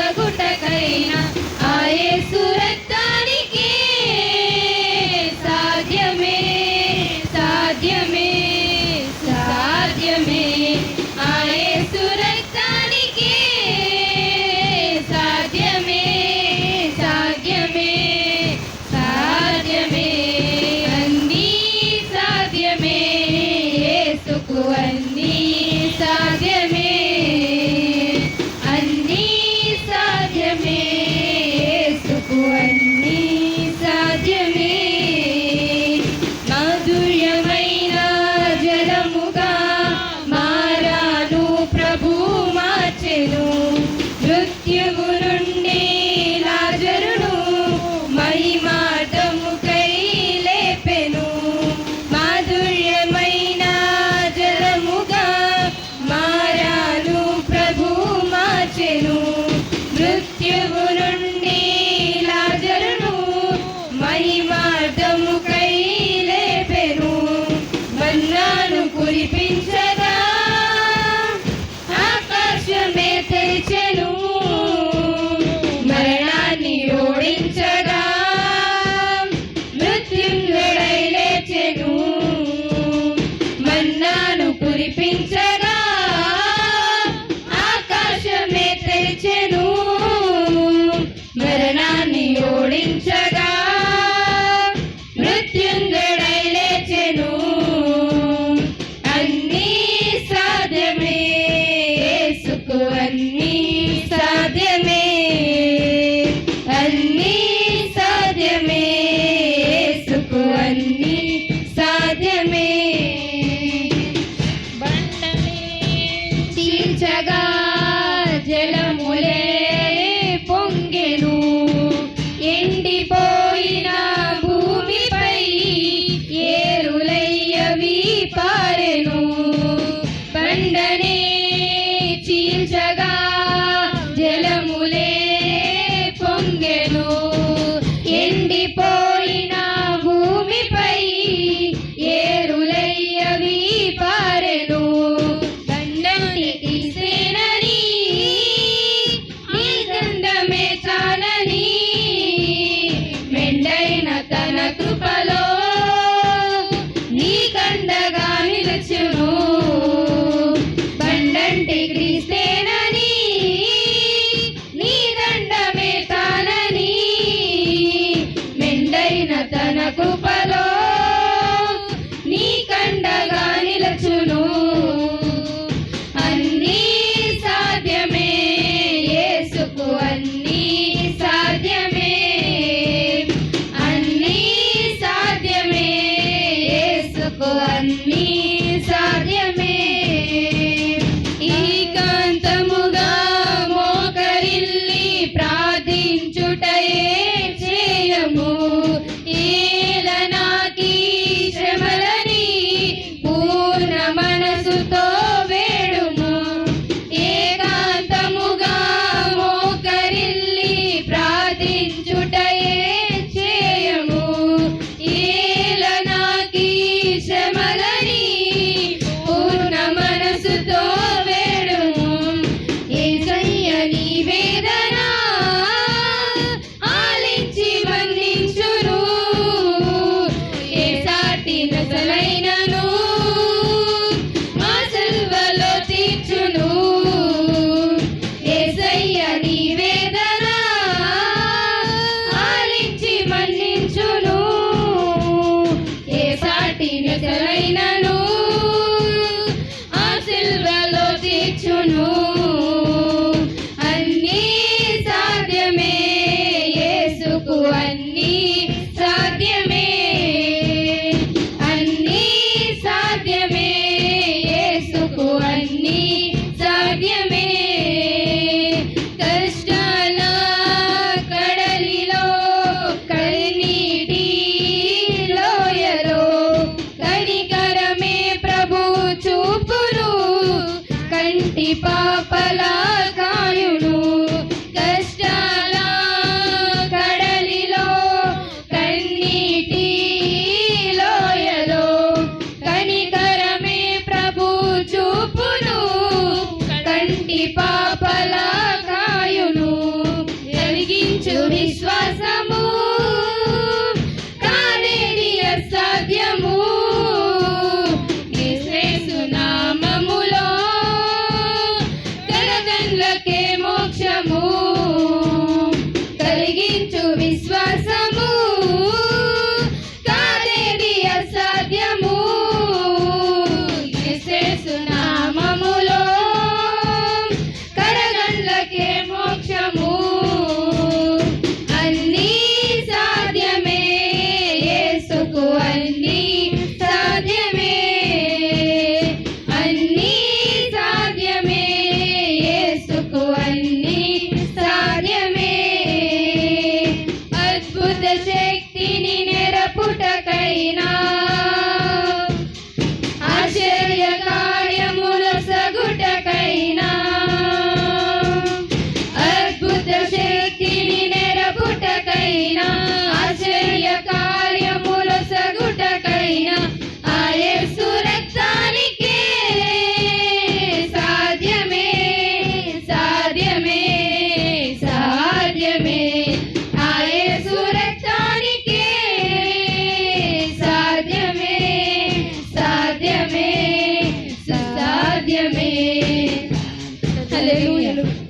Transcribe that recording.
కలుగగుటకైనా ఆ యేసు రక్తానికే సాధ్యమే సాధ్యమే సాధ్యమే ఆ యేసు రక్తానికే సాధ్యమే సాధ్యమే సాధ్యమే అన్నీ సాధ్యమే యేసుకు అన్నీ సాధ్యమే అన్నీ సాధ్యమే యేసుకు అన్నీ సాధ్యమే మాధుర్యమైన జలముగా మారాను ప్రభు మార్చెను మృత్యువు నుండి లాజరును మహిమార్థముకై లేపెను మాధుర్యమైన జలముగా మారాను ప్రభు మార్చెను మృత్యువు నుండి లాజరును మహిమార్థముకై లేపెను మన్నాను కురిపించగా ఆకాశమే తెరిచెను మరణాన్ని ఓడించగా మృత్యుంజయుడై లేచెను మన్నాను కురిపించగా ఆకాశమే తెరిచెను మరణాన్ని ఓడించగా మృత్యుంజయుడై లేచెను అన్నీ సాధ్యమే యేసుకు అన్నీ సాధ్యమే అన్నీ సాధ్యమే యేసుకు అన్నీ సాధ్యమే బండనే చీల్చగా జలములే పొంగెను ఎండిపోయిన భూమిపై ఏరులయ్యవి పారెను బండనే చీల్చగా జలములే పొంగెను